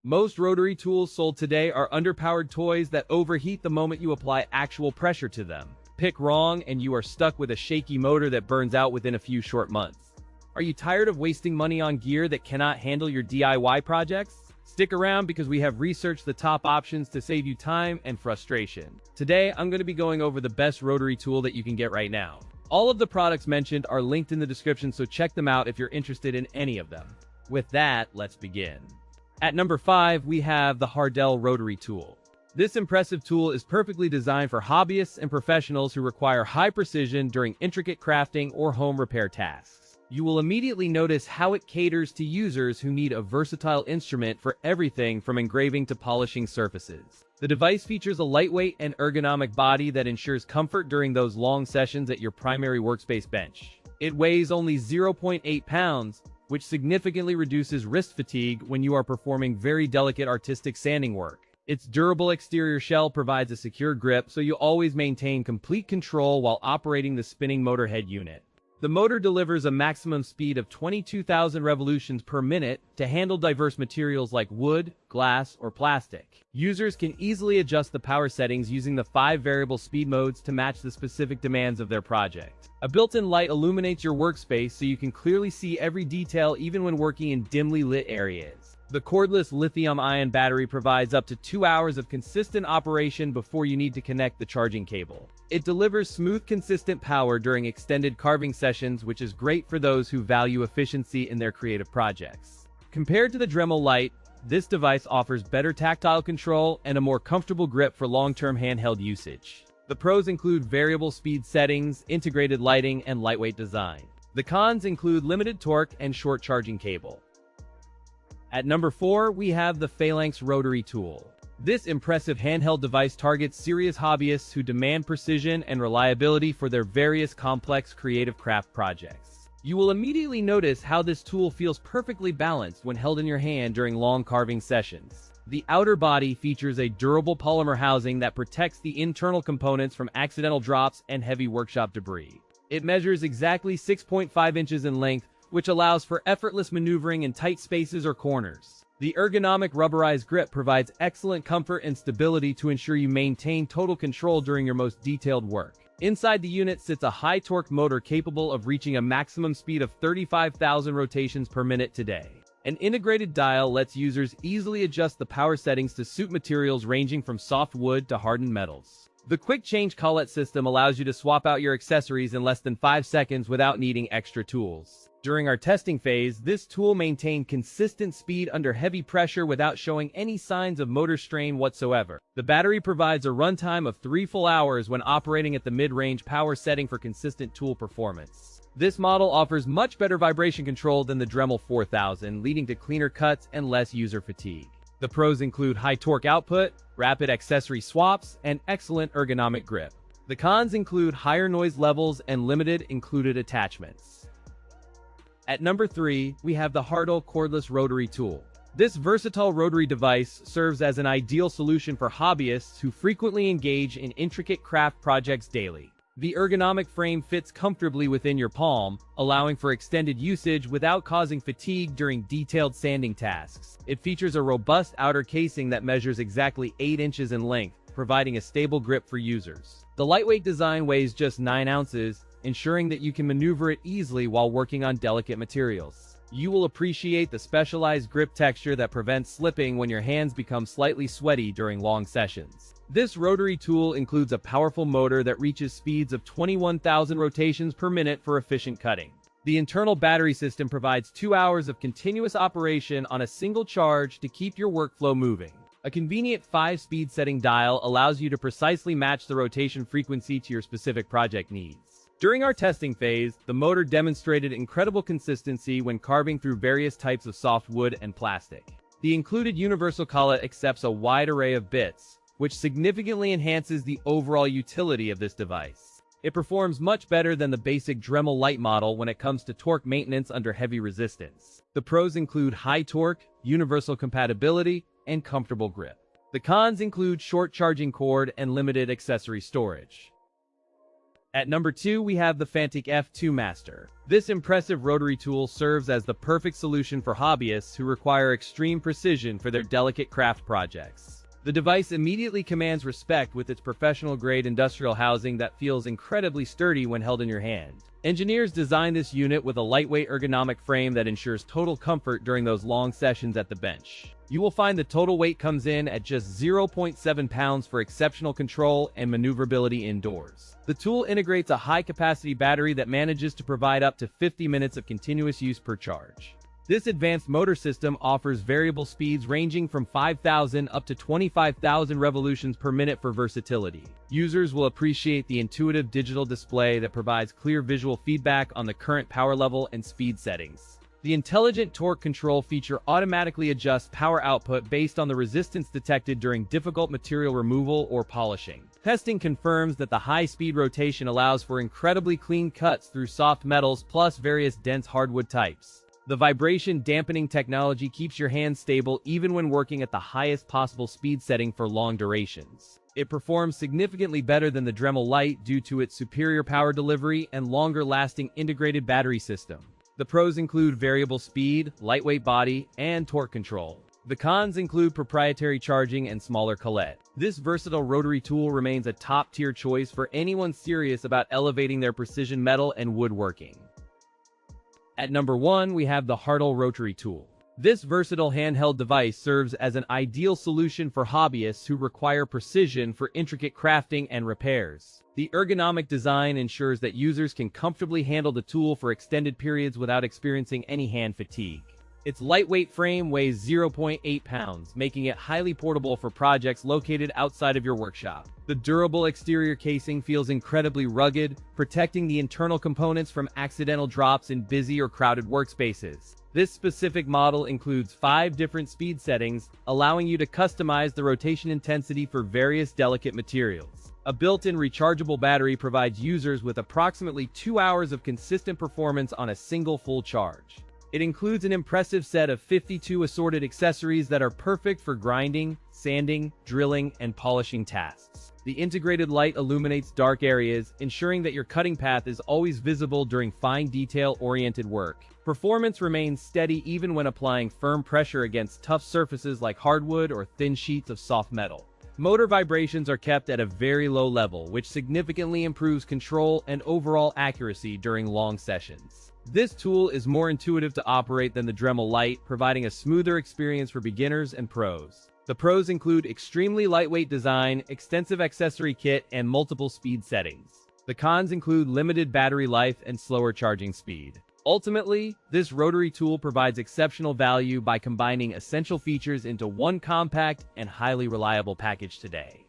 Most rotary tools sold today are underpowered toys that overheat the moment you apply actual pressure to them. Pick wrong and you are stuck with a shaky motor that burns out within a few short months. Are you tired of wasting money on gear that cannot handle your DIY projects? Stick around because we have researched the top options to save you time and frustration. Today, I'm going to be going over the best rotary tool that you can get right now. All of the products mentioned are linked in the description, so check them out if you're interested in any of them. With that, let's begin. At number 5, we have the HARDELL Rotary Tool. This impressive tool is perfectly designed for hobbyists and professionals who require high precision during intricate crafting or home repair tasks. You will immediately notice how it caters to users who need a versatile instrument for everything from engraving to polishing surfaces. The device features a lightweight and ergonomic body that ensures comfort during those long sessions at your primary workspace bench. It weighs only 0.8 pounds, which significantly reduces wrist fatigue when you are performing very delicate artistic sanding work. Its durable exterior shell provides a secure grip, so you always maintain complete control while operating the spinning motor head unit. The motor delivers a maximum speed of 22,000 revolutions per minute to handle diverse materials like wood, glass, or plastic. Users can easily adjust the power settings using the 5 variable speed modes to match the specific demands of their project. A built-in light illuminates your workspace so you can clearly see every detail even when working in dimly lit areas. The cordless lithium-ion battery provides up to 2 hours of consistent operation before you need to connect the charging cable. It delivers smooth, consistent power during extended carving sessions, which is great for those who value efficiency in their creative projects. Compared to the Dremel Lite, this device offers better tactile control and a more comfortable grip for long-term handheld usage. The pros include variable speed settings, integrated lighting, and lightweight design. The cons include limited torque and short charging cable. At number 4, we have the PHALANX Rotary Tool. This impressive handheld device targets serious hobbyists who demand precision and reliability for their various complex creative craft projects. You will immediately notice how this tool feels perfectly balanced when held in your hand during long carving sessions. The outer body features a durable polymer housing that protects the internal components from accidental drops and heavy workshop debris. It measures exactly 6.5 inches in length, which allows for effortless maneuvering in tight spaces or corners. The ergonomic rubberized grip provides excellent comfort and stability to ensure you maintain total control during your most detailed work. Inside the unit sits a high-torque motor capable of reaching a maximum speed of 35,000 rotations per minute today. An integrated dial lets users easily adjust the power settings to suit materials ranging from soft wood to hardened metals. The quick change collet system allows you to swap out your accessories in less than 5 seconds without needing extra tools. During our testing phase, this tool maintained consistent speed under heavy pressure without showing any signs of motor strain whatsoever. The battery provides a runtime of 3 full hours when operating at the mid-range power setting for consistent tool performance. This model offers much better vibration control than the Dremel 4000, leading to cleaner cuts and less user fatigue. The pros include high torque output, rapid accessory swaps, and excellent ergonomic grip. The cons include higher noise levels and limited included attachments. At number 3, we have the HARDELL Cordless Rotary Tool. This versatile rotary device serves as an ideal solution for hobbyists who frequently engage in intricate craft projects daily. The ergonomic frame fits comfortably within your palm, allowing for extended usage without causing fatigue during detailed sanding tasks. It features a robust outer casing that measures exactly 8 inches in length, providing a stable grip for users. The lightweight design weighs just 9 ounces, ensuring that you can maneuver it easily while working on delicate materials. You will appreciate the specialized grip texture that prevents slipping when your hands become slightly sweaty during long sessions. This rotary tool includes a powerful motor that reaches speeds of 21,000 rotations per minute for efficient cutting. The internal battery system provides 2 hours of continuous operation on a single charge to keep your workflow moving. A convenient 5-speed setting dial allows you to precisely match the rotation frequency to your specific project needs. During our testing phase, the motor demonstrated incredible consistency when carving through various types of soft wood and plastic. The included universal collet accepts a wide array of bits, which significantly enhances the overall utility of this device. It performs much better than the basic Dremel Lite model when it comes to torque maintenance under heavy resistance. The pros include high torque, universal compatibility, and comfortable grip. The cons include short charging cord and limited accessory storage. At number 2, we have the Fanttik F2 Master. This impressive rotary tool serves as the perfect solution for hobbyists who require extreme precision for their delicate craft projects. The device immediately commands respect with its professional-grade industrial housing that feels incredibly sturdy when held in your hand. Engineers designed this unit with a lightweight ergonomic frame that ensures total comfort during those long sessions at the bench. You will find the total weight comes in at just 0.7 pounds for exceptional control and maneuverability indoors. The tool integrates a high-capacity battery that manages to provide up to 50 minutes of continuous use per charge. This advanced motor system offers variable speeds ranging from 5,000 up to 25,000 revolutions per minute for versatility. Users will appreciate the intuitive digital display that provides clear visual feedback on the current power level and speed settings. The intelligent torque control feature automatically adjusts power output based on the resistance detected during difficult material removal or polishing. Testing confirms that the high-speed rotation allows for incredibly clean cuts through soft metals plus various dense hardwood types. The vibration dampening technology keeps your hands stable even when working at the highest possible speed setting for long durations. It performs significantly better than the Dremel Lite due to its superior power delivery and longer-lasting integrated battery system. The pros include variable speed, lightweight body, and torque control. The cons include proprietary charging and smaller collet. This versatile rotary tool remains a top-tier choice for anyone serious about elevating their precision metal and woodworking. At number 1, we have the HARDELL Rotary Tool. This versatile handheld device serves as an ideal solution for hobbyists who require precision for intricate crafting and repairs. The ergonomic design ensures that users can comfortably handle the tool for extended periods without experiencing any hand fatigue. Its lightweight frame weighs 0.8 pounds, making it highly portable for projects located outside of your workshop. The durable exterior casing feels incredibly rugged, protecting the internal components from accidental drops in busy or crowded workspaces. This specific model includes 5 different speed settings, allowing you to customize the rotation intensity for various delicate materials. A built-in rechargeable battery provides users with approximately 2 hours of consistent performance on a single full charge. It includes an impressive set of 52 assorted accessories that are perfect for grinding, sanding, drilling, and polishing tasks. The integrated light illuminates dark areas, ensuring that your cutting path is always visible during fine detail-oriented work. Performance remains steady even when applying firm pressure against tough surfaces like hardwood or thin sheets of soft metal. Motor vibrations are kept at a very low level, which significantly improves control and overall accuracy during long sessions. This tool is more intuitive to operate than the Dremel Lite, providing a smoother experience for beginners and pros. The pros include extremely lightweight design, extensive accessory kit, and multiple speed settings. The cons include limited battery life and slower charging speed. Ultimately, this rotary tool provides exceptional value by combining essential features into one compact and highly reliable package today.